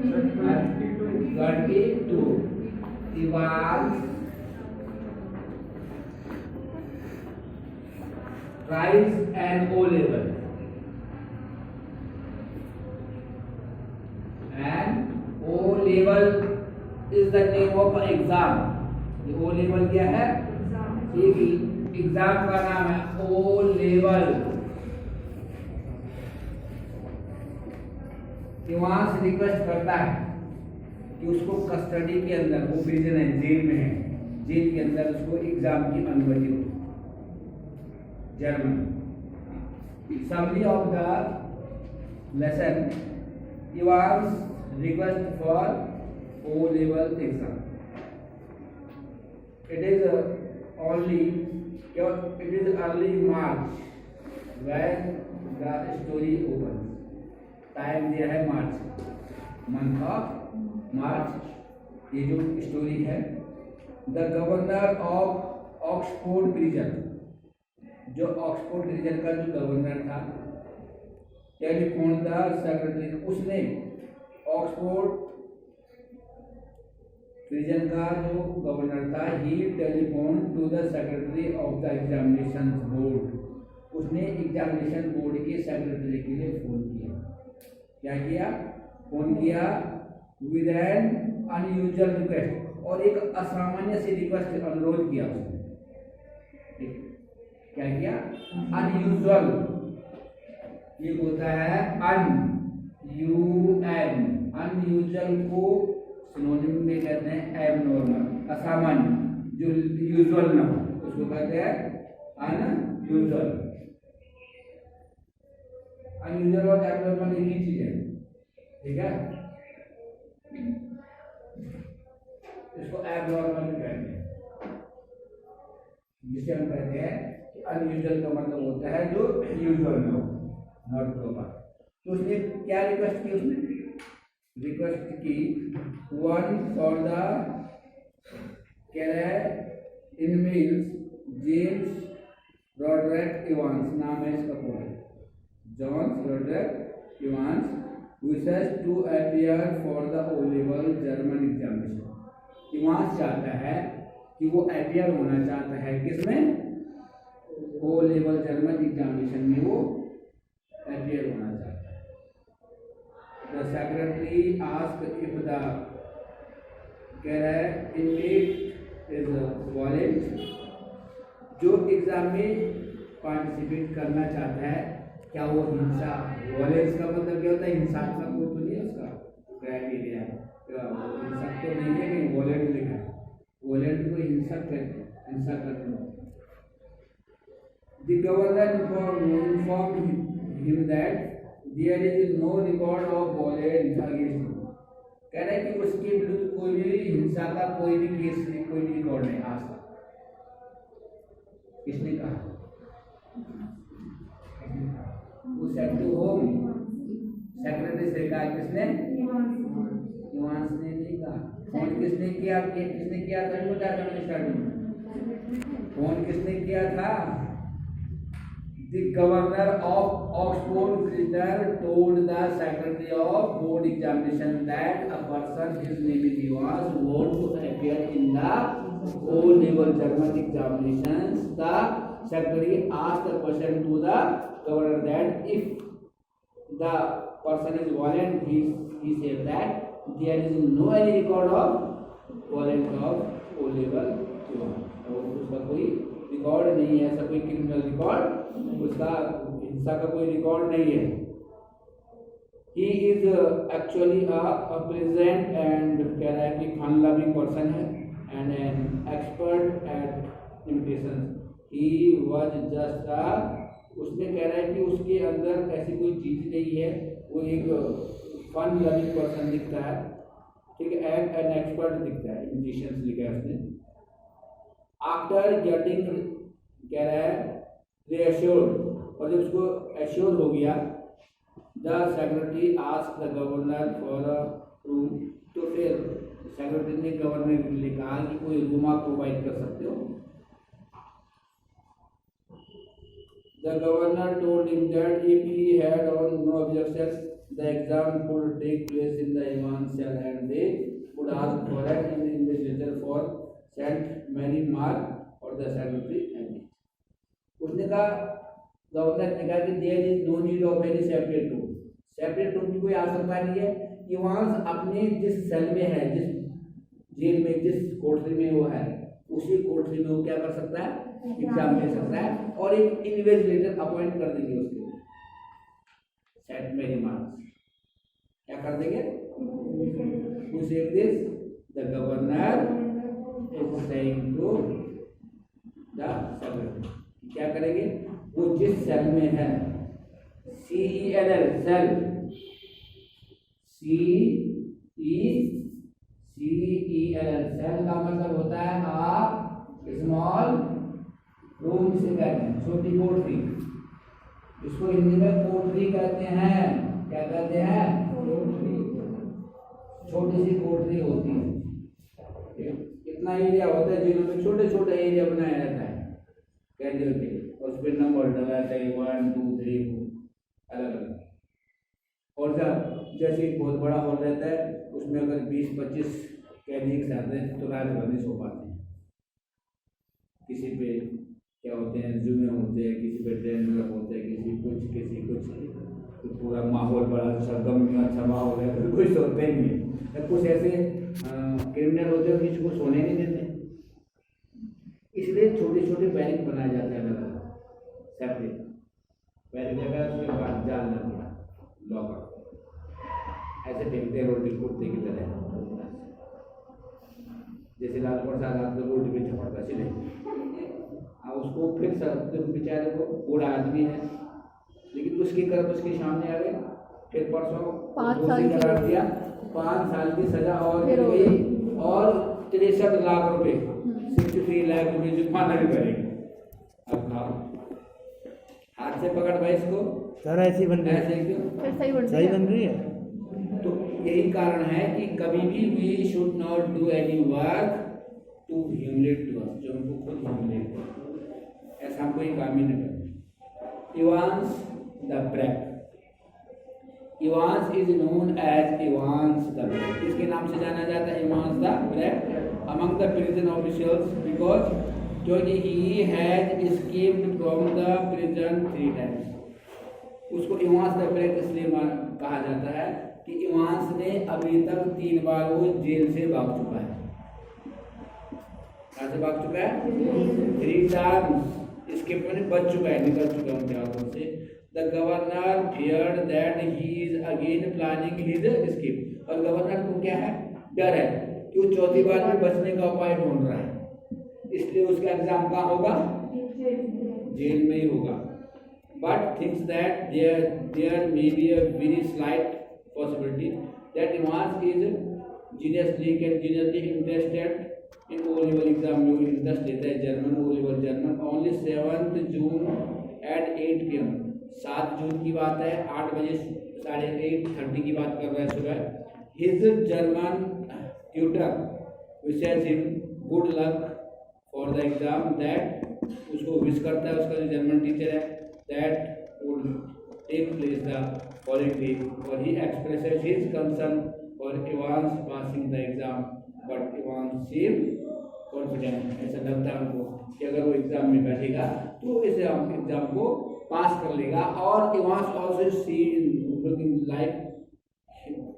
22 Evans tries an O level and O level is the name of exam. ये O level क्या है? एक exam का नाम है O level. वहां से रिक्वेस्ट करता है कि उसको कस्टडी के अंदर, वो प्रिजन है, जेल में है, जेल के अंदर उसको एग्जाम की अनुमति हो. German. Summary of the lesson: Evans request for O level exam. It is early March when the story opens. Time दिया है मार्च, मंथ ऑफ मार्च. ये जो स्टोरी है, the governor of Oxford prison, जो ऑक्सफोर्ड प्रिजन का जो governor था, telephone the secretary, उसने ऑक्सफोर्ड प्रिजन का जो गवर्नर था, he telephone to the secretary of the examination board, उसने एग्जामिनेशन बोर्ड के सेक्रेटरी के लिए फोन किया. क्या किया? फोन किया विद एन अनयूजुअल रिक्वेस्ट, और एक असामान्य सी रिक्वेस्ट, अनुरोध किया उसने. क्या किया? अनयूजुअल. ये होता है अनयूजुअल को सिनोनिम में कहते हैं एबनॉर्मल, असामान्य, जो यूजुअल ना हो उसको कहते हैं अनयूजुअल. अनयूजुअल और एबनॉर्मल एक ही चीज है, ठीक है. इसको एबनॉर्मल कहते हैं, जिसे हम कहते हैं कि अनयूजुअल का मतलब होता है जो यूजुअल ना हो, नॉट प्रॉपर. तो उसने क्या रिक्वेस्ट की? उसने रिक्वेस्ट की one for the inmates James Roderick Evans, नाम है इसका पूरा, John Roderick Evans, wishes to appear for the O level German examination. Evans चाहता है कि वो अपियर होना चाहता है किसमें? O level जर्मन एग्जामिनेशन में वो अपियर होना चाहता है. The secretary asked if the inmate is violent, जो एग्जाम में पार्टिसिपेट करना चाहता है, क्या वो हिंसा, वॉलेंस का मतलब क्या होता है? हिंसात्मक वो तो नहीं है उसका क्राइटेरिया, हिंसक तो नहीं है, कहीं वॉलेंट लिखा है, वॉलेंट को हिंसक कहते हैं, हिंसा करना. The governor informed him that there is no record of violence against him. कह रहा है कि उसके विरुद्ध कोई भी हिंसा का कोई भी केस नहीं, कोई भी रिकॉर्ड नहीं आज तक. किसने कहा? वो सेंड टू होम, सेक्रेटरी से कहा. किसने? इवांस ने नहीं कहा. फोन किसने किया? किसने किया था? बताया था मैंने स्टार्टिंग में. फोन किसने किया था? The governor of Oxford prisoner told the secretary of board examination that a person his name is Evans want to appear in the O level German examinations. The secretary asked the question to the governor that if the person is violent, he said that there is no any record of violent of O level Evans. और उसका कोई record नहीं है, ऐसा कोई criminal record, उसका हिंसा का कोई रिकॉर्ड नहीं है. He is actually a pleasant and कह रहा है कि fun loving person है and an expert at imitations. He was just a, उसने कह रहा है कि उसके अंदर ऐसी कोई चीज नहीं है, वो एक फन लविंग पर्सन दिखता है, ठीक है, एन एक्सपर्ट दिखता है, इमिटेशंस लिखा है उसने. आफ्टर गेटिंग कह रहा है reassured, और जब उसको एश्योर हो गया, the secretary asked the governor for a room, तो फिर सेक्रेटरी ने गवर्नर के लिए कहा कि कोई रूम आप प्रोवाइड कर सकते हो. The governor told him that if he had on no objection the exam would take place in the Evans one cell and they would ask for that in the investigator for Saint Mary Mark or the secretary and उसने कहा governor ने कहा कि there is no need of any separate room की कोई आवश्यकता नहीं है। इवांस अपने जिस सेल में है, जिस जेल में, जिस कोठरी में वो है, उसी कोठरी में वो क्या कर सकता है, एग्जाम दे सकता है और एक इन्वेस्टिगेटर अपॉइंट कर देंगे उसके लिए। सेंट मेरी मार्क्स क्या कर देंगे, who said this? The governor is saying to the secretary। क्या करेंगे, वो जिस सेल में है, CELL सेल, CELL सेल का मतलब होता है आ स्मॉल रूम से कहते हैं, छोटी कोठरी। इसको हिंदी में कोठरी कहते हैं। क्या कहते हैं, छोटी सी कोठरी होती है। इतना एरिया होता है जेलों में, छोटे छोटे एरिया बनाया जाता है कैदियों के, उस पर नंबर डला जाता है 1 2 3 अलग अलग। और जैसे एक बहुत बड़ा हॉल रहता है, उसमें अगर 20-25 कैदी एक साथ हैं तो रात भर नहीं सो पाते हैं। किसी पे क्या होते हैं, जुए होते हैं, किसी पे ट्रेन होते हैं, किसी कुछ तो पूरा माहौल बड़ा अच्छा गम अच्छा माहौल है, तो कोई सोते ही नहीं। कुछ ऐसे क्रिमिनल होते हैं किसी को सोने नहीं देते, इसलिए छोटे छोटे बैरिक बनाए जाते हैं अलग अलग सेपरेट बैरिक जगह। उसके बाद जाल लग गया, लॉकर ऐसे देखते हैं रोटी कुर्ते की तरह, जैसे लाल प्रसाद रात को रोटी पे झपड़ता सीधे। उसको फिर सब बेचारे को बूढ़ा आदमी है, लेकिन उसकी कर्म उसके सामने आ गए, फिर परसों 5 साल करार दिया, 5 साल की सजा और मिल गई और 63 लाख रुपए 63 लाख रुपए जुर्माना भी करेंगे। अब खाओ, हाथ से पकड़ भाई इसको, ऐसी बन रही है, ऐसे क्यों सही बन रही है। तो यही कारण है कि कभी भी we should not do any work to humiliate to us, जो हमको खुद ह्यूमिलेट करे, ऐसा कोई काम ही नहीं करना। Evans the break, Evans is known as Evans the break, इसके नाम से जाना जाता है Evans the break among the prison officials because क्योंकि he has escaped from the prison 3 times. उसको इवांस द ब्रैक इसलिए कहा जाता है कि इवांस ने अभी तक 3 बार वो जेल से भाग चुका है। कहाँ से भाग चुका है, 3 टाइम्स इसके मैंने बच चुका है, निकल चुका है उनके हाथों से। The governor feared that he is again planning his escape, और गवर्नर को क्या है, डर है कि वो 4थी बार में बचने का उपाय ढूंढ रहा है, इसलिए उसका एग्जाम कहाँ होगा, जेल में ही होगा। But thinks that there may be a very slight possibility that Evans is genuinely interested in O-level exam में वो इंटरेस्ट लेता है German, O-level German. only 7th June at 8 PM, 7 जून की बात है, 8 बजे 8:30 की बात कर रहा है सुबह। his German tutor wishes him good luck for the exam, that उसको विश करता है उसका जो जर्मन टीचर है, that would take place the following day, or he expresses his concern for Evans passing the exam, but Evans seemed confident। ऐसा लगता है उनको कि अगर वो एग्जाम में बैठेगा तो इस एग्जाम को पास कर लेगा। और Evans also seen looking like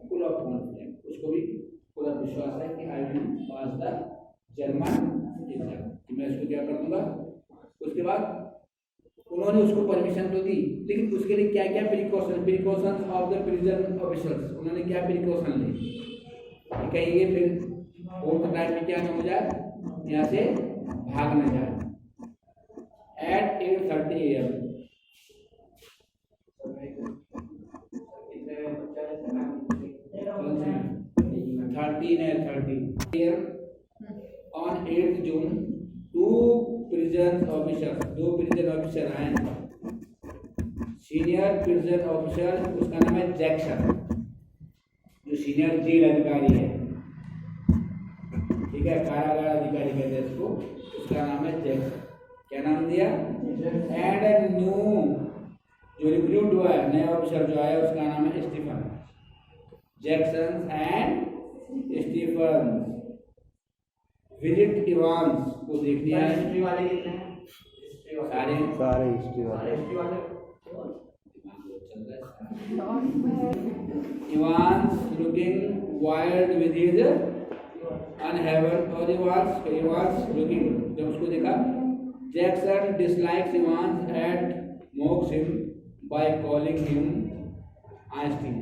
full of confidence, उसको भी पूरा विश्वास है कि I will pass the German exam, कि मैं इसको क्या कर दूंगा। उसके बाद उन्होंने उसको परमिशन तो दी, लेकिन उसके लिए क्या क्या precaution of the prison officers, उन्होंने क्या प्रिकॉशन ली कि कहीं ये फिर 4th टाइम में क्या न हो जाए, यहाँ से भाग न जाए। At 8:30 AM 13 on 8th June 2 prison officer आए। सीनियर प्रिजन ऑफिसर, उसका नाम है जैक्सन, जो सीनियर जेल अधिकारी है, ठीक है, कारागार अधिकारी कहते हैं इसको, उसका नाम है जैक्सन। क्या नाम दिया, एंड न्यू जो रिक्रूट हुआ है, नया ऑफिसर जो आया उसका नाम है Stephen. Jackson and Stephen visit Evans को देखने आए। हिस्ट्री वाले कितने हैं? सारे सारे हिस्ट्री वाले। हिस्ट्री वाले Evans looking wild with his unhaven और Evans looking जब उसको देखा Jackson dislikes Evans and mocks him by calling him Einstein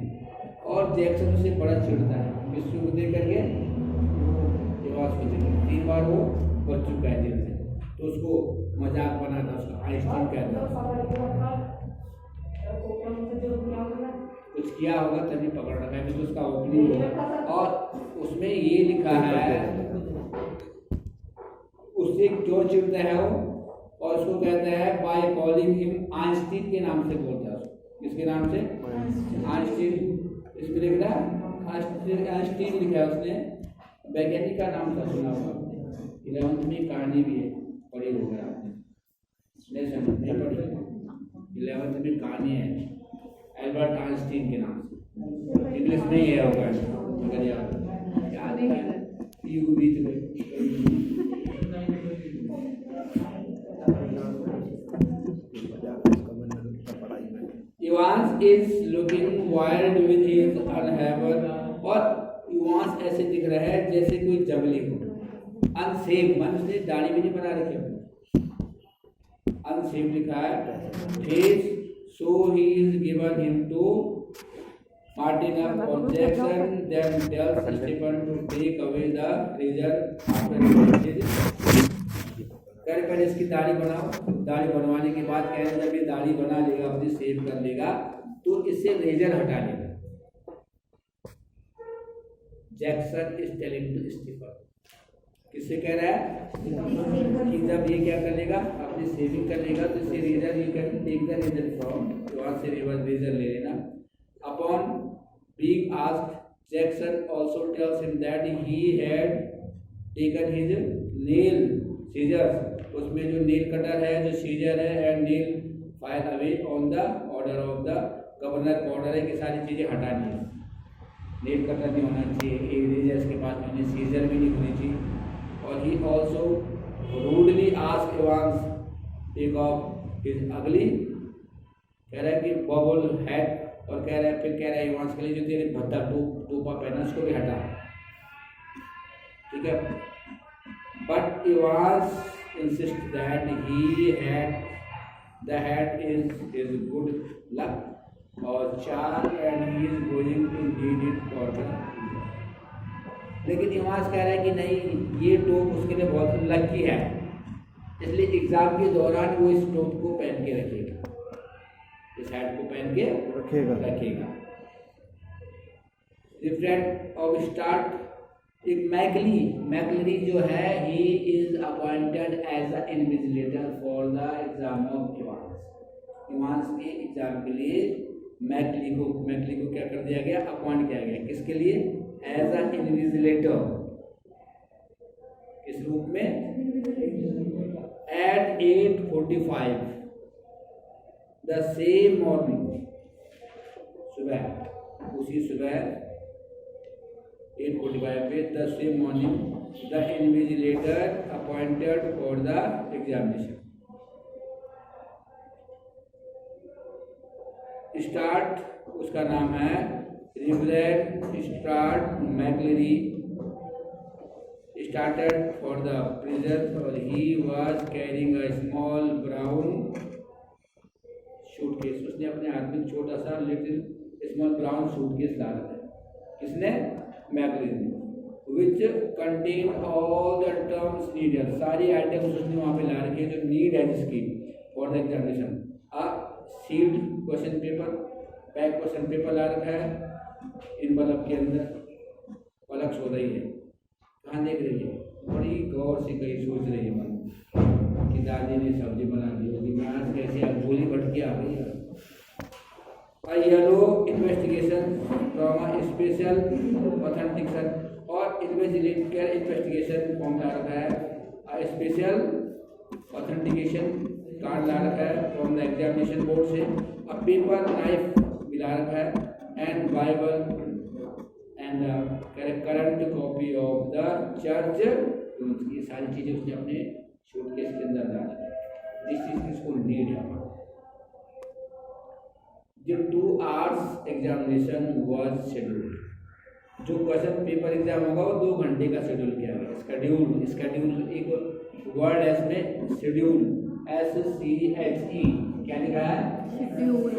और जैक्सन उसे बड़ा चिढ़ता है किसको देख करके एवांस को देख 3 बार वो बच चुका है जेल से तो उसको मजाक बनाता उसको आइंस्टीन कहता कुछ किया होगा तभी पकड़ रखा है तो उसका ओपनिंग होगा और उसमें ये लिखा है उससे क्यों चिढ़ता है वो और उसको कहता है बाय कॉलिंग हिम आइंस्टीन के नाम से बोलता है उसको किसके नाम से आइंस्टीन इसमें लिख रहा है आइंस्टीन लिखा है उसने वैज्ञानिक का नाम था सुना हुआ 11th में कहानी भी है पढ़ी होगा आपने नहीं पढ़ी 11th में कहानी है एल्बर्ट आइंस्टीन के नाम से इंग्लिश में ही है होगा अगर याद है यू बीच में Evans is looking wild with his unhaven और Evans ऐसे दिख रहा है जैसे कोई जंगली हो अनसेव मन उसने दाढ़ी भी नहीं बना रखी अनसेव लिखा है face so he is given him to Martin up or Jackson then tells Stephen to take away the razor after कह रहे पहले इसकी दाढ़ी बनाओ दाढ़ी बनवाने के बाद कह रहे जब ये दाढ़ी बना लेगा अपनी सेव कर लेगा तो इससे रेजर हटा लेगा Jackson is telling to Stephen किससे कह रहा है कि जब ये क्या कर लेगा अपनी सेविंग कर लेगा तो इससे रेजर ये कर टेक द रेजर फ्रॉम वहां से रेजर ले लेना upon being asked Jackson also tells him that he had taken his nail scissors उसमें जो नेल कटर है जो सीजर है and nail file away on the order of the governor का ऑर्डर है कि सारी चीज़ें हटानी है नेल कटर नहीं होना चाहिए इरेजर्स के पास में सीजर भी नहीं होनी चाहिए और he also rudely ask Evans take off his अगली कह रहा है कि बबल हैट और कह रहा है फिर कह रहा है एवांस के लिए जो तेरे भत्ता टोपा पहना उसको भी हटा ठीक है but Evans insist that the hat is good luck or charm and he is going to need it for the लेकिन एवांस कह रहा है कि नहीं ये टोप उसके लिए बहुत लकी है इसलिए एग्जाम के दौरान वो इस टोप को पहन के रखेगा इस हैट को पहन के रखेगा रिफ्रेंट ऑफ स्टार्ट एक मैकलरी जो है he is appointed as the invigilator for the exam of Evans के एग्जाम के लिए मैकली को क्या कर दिया गया अपॉइंट किया गया किसके लिए एज अ इन्विजिलेटर किस रूप में एट 8:45 द सेम मॉर्निंग सुबह उसी सुबह 8:45 पे the same morning the invigilator appointed for the examination Stuart उसका नाम है reverend Stuart McLeery started for the prison और he was carrying a small brown suitcase उसने अपने हाथ में छोटा सा लिटिल स्मॉल ब्राउन सूटकेस ला रखा है किसने magazine which contain all the terms needed सारी आइटम्स उसने वहाँ पे ला रखी है जो नीड है जिसकी for the examination sealed question paper pack question paper ला रखा है इन बल्ब के अंदर पलक सो रही है कहाँ देख रही है बड़ी गौर से कहीं सोच रही है मन कि दादी ने सब्जी बना दी होगी मैं आज कैसे अब गोली भटकी आ गई है yellow investigation from special authentication और इन्वेस्टिगेटर इन्वेस्टिगेशन फॉर्म ला रखा है स्पेशल ऑथेंटिकेशन कार्ड ला रखा है फ्रॉम द एग्जामिनेशन बोर्ड से पेपर नाइफ मिला रखा है and Bible and current copy of the church rules, ये सारी चीजें उसने अपने सूटकेस के अंदर डाली। दिस चीज इसको नीड है। जो 2 hours एग्जामिनेशन वाज शेड्यूल्ड, जो क्वेश्चन पेपर एग्जाम होगा वो 2 घंटे का शेड्यूल किया गया। शेड्यूल, शेड्यूल एक वर्ड है इसमें, शेड्यूल, SCHE, क्या लिखा है? Schedule,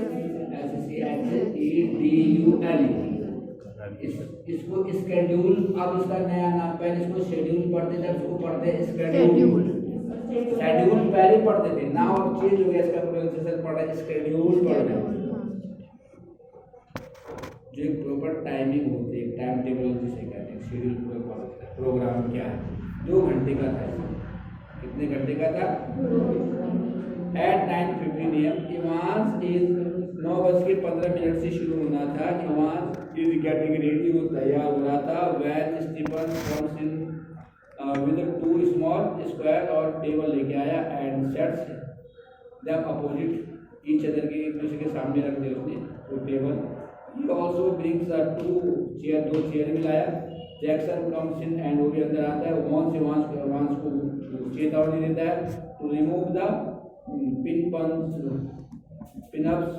SCHEDUL। इसको स्केड्यूल, अब इसका नया नाम, पहले इसको शेड्यूल पढ़ते थे, इसको पढ़ते स्केड्यूल। शेड्यूल पहले पढ़ते थे, नाउ अब चेंज हो गया, इसका प्रोनाउंसिएशन पढ़ रहे स्केड्यूल पढ़ रहे हैं। जो एक प्रॉपर टाइमिंग होती है, टाइम टेबल जिसे कहते हैं, शेड्यूल प्रॉपर प्रोग्राम क्या है, 2 घंटे का था। कितने घंटे का था? एट 9:15 AM इवांस इज 9:15 से शुरू होना था। इवांस इज गेटिंग रेडी, वो तैयार हो रहा था। When Stephen comes in with 2 small square और टेबल लेके आया and sets them opposite each other के, एक दूसरे के सामने रख दिया उसने वो table. He also brings 2 chair, 2 chair भी लाया। जैक्सन कम्स इन एंड वो भी अंदर आता है। वांस को चेतावनी देता है to remove the pinups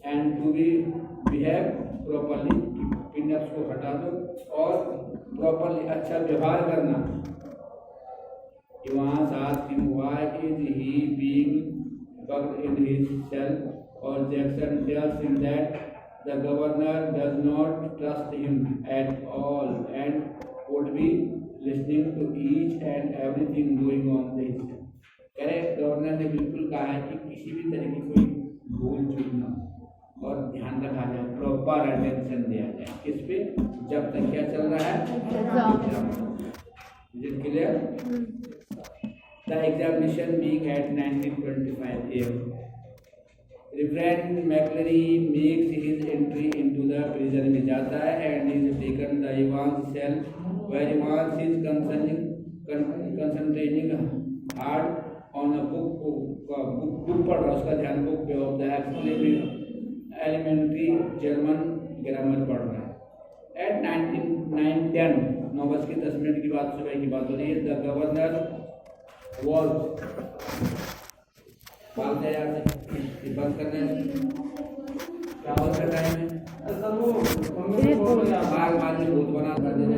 and to be behave properly, pinups को हटा दो और प्रॉपर्ली अच्छा व्यवहार करना। Evans asked him why is he being bugged in his cell, और Jackson tells him that the governor does not trust him at all and would be listening to each and everything going on this. कह governor ने बिल्कुल कहा है कि किसी भी तरह की कोई भूल चूक ना और ध्यान रखा जाए, प्रॉपर अटेंशन दिया जाए। किस पे? जब तक क्या चल रहा है? Exam. Is it clear? The examination being at 19:25 AM, Reverend McCleary makes his entry into the prison में जाता है and is taken the Evans cell where Evans is concentrating hard on a book पढ़ रहा, उसका ध्यान book पे of the elementary German grammar पढ़ रहा है। एट 9:10 9:10 की बात, सुबह की बात हो रही है। द गवर्नर वॉज बात है यार, बंद करना है, क्या होता है टाइम है, बार बार में भूत बना कर देना,